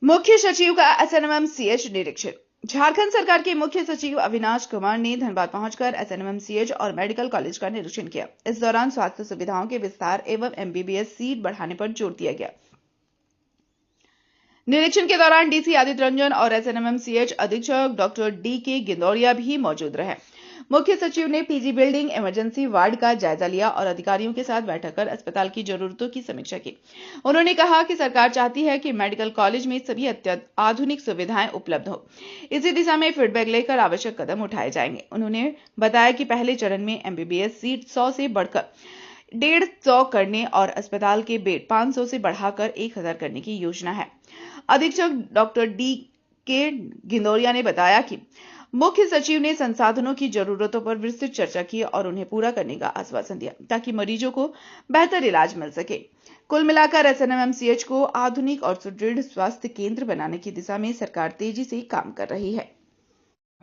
मुख्य सचिव का एसएनएमसीएच निरीक्षण। झारखंड सरकार के मुख्य सचिव अविनाश कुमार ने धनबाद पहुंचकर एसएनएमसीएच और मेडिकल कॉलेज का निरीक्षण किया। इस दौरान स्वास्थ्य सुविधाओं के विस्तार एवं एमबीबीएस सीट बढ़ाने पर जोर दिया गया। निरीक्षण के दौरान डीसी आदित्य रंजन और एसएनएमसीएच अधीक्षक डॉक्टर डी.के. गिंदौरिया भी मौजूद रहे। मुख्य सचिव ने पीजी बिल्डिंग इमरजेंसी वार्ड का जायजा लिया और अधिकारियों के साथ बैठक कर अस्पताल की जरूरतों की समीक्षा की। उन्होंने कहा कि सरकार चाहती है कि मेडिकल कॉलेज में सभी अत्याधुनिक सुविधाएं उपलब्ध हो। इसी दिशा में फीडबैक लेकर आवश्यक कदम उठाए जाएंगे। उन्होंने बताया कि पहले चरण में एमबीबीएस सीट 100 से बढ़कर 150 करने और अस्पताल के बेड 500 से बढ़ाकर 1000 करने की योजना है। अधीक्षक डॉक्टर डी.के. गिंदौरिया ने बताया कि मुख्य सचिव ने संसाधनों की जरूरतों पर विस्तृत चर्चा की और उन्हें पूरा करने का आश्वासन दिया ताकि मरीजों को बेहतर इलाज मिल सके। कुल मिलाकर एसएनएमसीएच को आधुनिक और सुदृढ़ स्वास्थ्य केंद्र बनाने की दिशा में सरकार तेजी से काम कर रही है।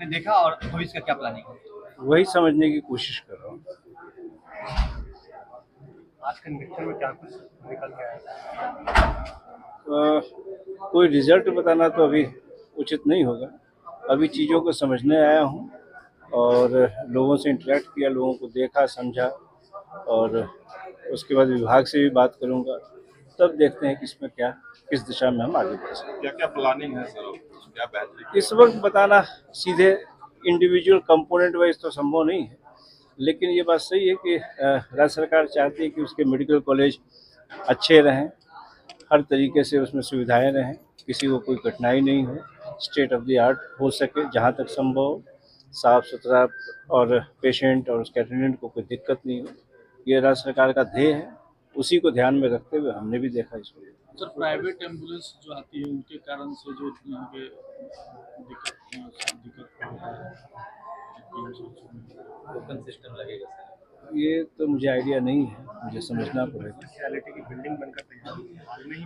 देखा और भविष्य का क्या प्लानिंग है, वही समझने की कोशिश कर रहा हूँ। आज के निरीक्षण में क्या कुछ निकल के आया? कोई रिजल्ट बताना तो अभी उचित नहीं होगा। अभी चीज़ों को समझने आया हूँ और लोगों से इंटरेक्ट किया, लोगों को देखा, समझा और उसके बाद विभाग से भी बात करूँगा। तब देखते हैं कि इसमें क्या, किस दिशा में हम आगे बढ़ सकते हैं। क्या क्या प्लानिंग है सर, क्या बेहतरीन? इस वक्त बताना सीधे इंडिविजुअल कंपोनेंट वाइज तो संभव नहीं है, लेकिन ये बात सही है कि राज्य सरकार चाहती है कि उसके मेडिकल कॉलेज अच्छे रहें, हर तरीके से उसमें सुविधाएं रहें, किसी को कोई कठिनाई नहीं हो, स्टेट ऑफ द आर्ट हो सके जहाँ तक संभव हो, साफ सुथरा और पेशेंट और उसके अटेंडेंट को कोई दिक्कत नहीं हो। ये राज्य सरकार का ध्येय है, उसी को ध्यान में रखते हुए हमने भी देखा इसको। सर, प्राइवेट एम्बुलेंस जो आती है उनके कारण से जो यहाँ के दिक्कत टोकन सिस्टम लगेगा सर? ये तो मुझे आइडिया नहीं है, मुझे समझना पड़ेगा। स्पेशलिटी की बिल्डिंग बनकर तैयार है, हाल में ही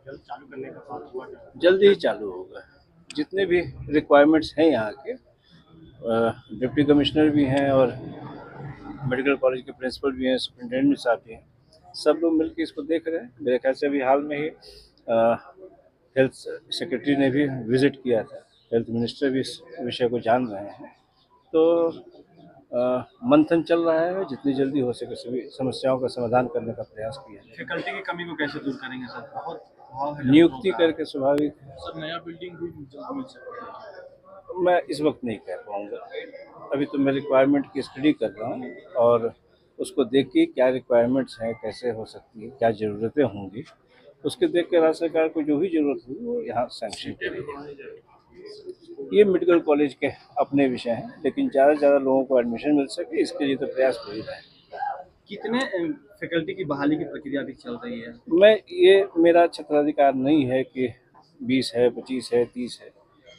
जल्द चालू करने का बात हुआ है। जल्दी ही चालू होगा। जितने भी रिक्वायरमेंट्स हैं यहाँ के, डिप्टी कमिश्नर भी हैं और मेडिकल कॉलेज के प्रिंसिपल भी हैं, सुपरिटेंडेंट साहब भी हैं, सब लोग मिलकर इसको देख रहे हैं। मेरे ख्याल से अभी हाल में ही हेल्थ सेक्रेटरी ने भी विजिट किया था, हेल्थ मिनिस्टर भी इस विषय को जान रहे हैं। तो मंथन चल रहा है, जितनी जल्दी हो सके सभी समस्याओं का समाधान करने का प्रयास किया जाए। फैकल्टी की कमी को कैसे दूर करेंगे सर? बहुत अभाव है। नियुक्ति करके स्वाभाविक। सर, नया बिल्डिंग भी जल्द मिल सकता है? मैं इस वक्त नहीं कह पाऊँगा, अभी तो मैं रिक्वायरमेंट की स्टडी कर रहा हूँ और उसको देख के क्या रिक्वायरमेंट्स हैं, कैसे हो सकती है, क्या ज़रूरतें होंगी, उसके देख के राज्य सरकार को जो भी ज़रूरत होगी वो यहाँ सैंक्शन करेगी। ये मेडिकल कॉलेज के अपने विषय हैं, लेकिन ज़्यादा से ज़्यादा लोगों को एडमिशन मिल सके इसके लिए तो प्रयास हो ही रहा है। कितने फैकल्टी की बहाली की प्रक्रिया अभी चल रही है? ये मेरा क्षेत्राधिकार नहीं है कि 20 है, 25 है, 30 है,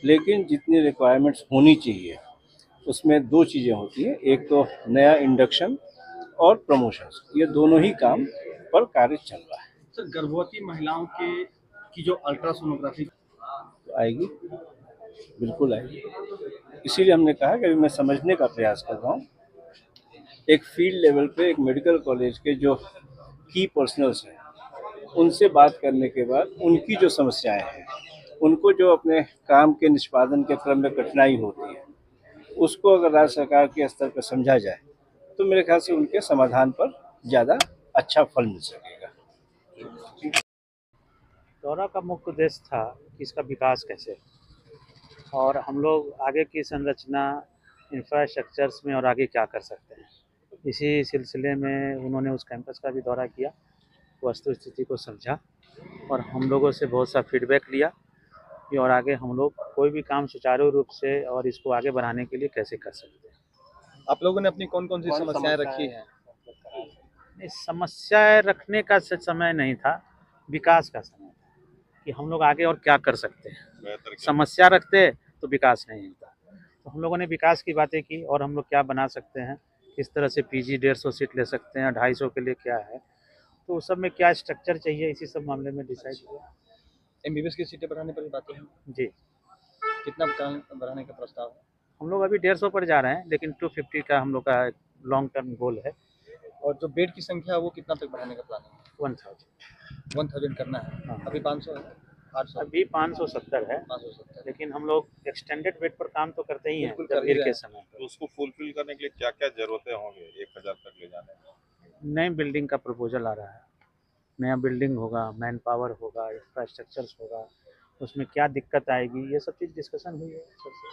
लेकिन जितनी रिक्वायरमेंट्स होनी चाहिए उसमें 2 चीज़ें होती हैं। एक तो नया इंडक्शन और प्रमोशंस, ये दोनों ही काम पर कार्य चल रहा है। सर, गर्भवती महिलाओं की जो अल्ट्रासोनोग्राफी आएगी, बिल्कुल आएगी। इसीलिए हमने कहा कि अभी मैं समझने का प्रयास कर रहा हूँ। एक फील्ड लेवल पे एक मेडिकल कॉलेज के जो की पर्सनल्स हैं उनसे बात करने के बाद उनकी जो समस्याएं हैं, उनको जो अपने काम के निष्पादन के क्रम में कठिनाई होती है, उसको अगर राज्य सरकार के स्तर पर समझा जाए तो मेरे ख्याल से उनके समाधान पर ज़्यादा अच्छा फल मिल सकेगा। दौरा का मुख्य उद्देश्य था कि इसका विकास कैसे और हम लोग आगे की संरचना इंफ्रास्ट्रक्चर्स में और आगे क्या कर सकते हैं। इसी सिलसिले में उन्होंने उस कैंपस का भी दौरा किया, वस्तु स्थिति को समझा और हम लोगों से बहुत सा फीडबैक लिया कि और आगे हम लोग कोई भी काम सुचारू रूप से और इसको आगे बढ़ाने के लिए कैसे कर सकते हैं। आप लोगों ने अपनी कौन कौन सी समस्याएं रखी हैं? समस्याएं रखने का समय नहीं था, विकास का समय था कि हम लोग आगे और क्या कर सकते हैं। समस्या रखते तो विकास नहीं होता, तो हम लोगों ने विकास की बातें की और हम लोग क्या बना सकते हैं, किस तरह से पीजी 150 सीट ले सकते हैं, 250 के लिए क्या है, तो उस सब में क्या स्ट्रक्चर चाहिए, इसी सब मामले में डिसाइड किया। एमबीबीएस की सीटें बढ़ाने पर भी बातें हैं जी। कितना बढ़ाने का प्रस्ताव है? हम लोग अभी 150 पर जा रहे हैं, लेकिन 250 का हम लोग का लॉन्ग टर्म गोल है। और जो बेड की संख्या है वो कितना तक बढ़ाने का प्लान है? 1000 करना है। हाँ। अभी 500 है। अभी 570 है, लेकिन हम लोग एक्सटेंडेड बेड पर काम तो करते ही हैं जब भीड़ के समय। तो उसको फुलफिल करने के लिए क्या क्या जरूरतें होंगे 1000 तक ले जाने में? नई बिल्डिंग का प्रपोजल आ रहा है, नया बिल्डिंग होगा, मैन पावर होगा, इंफ्रास्ट्रक्चर्स होगा, उसमें क्या दिक्कत आएगी, ये सब चीज़ डिस्कशन हुई है सर से।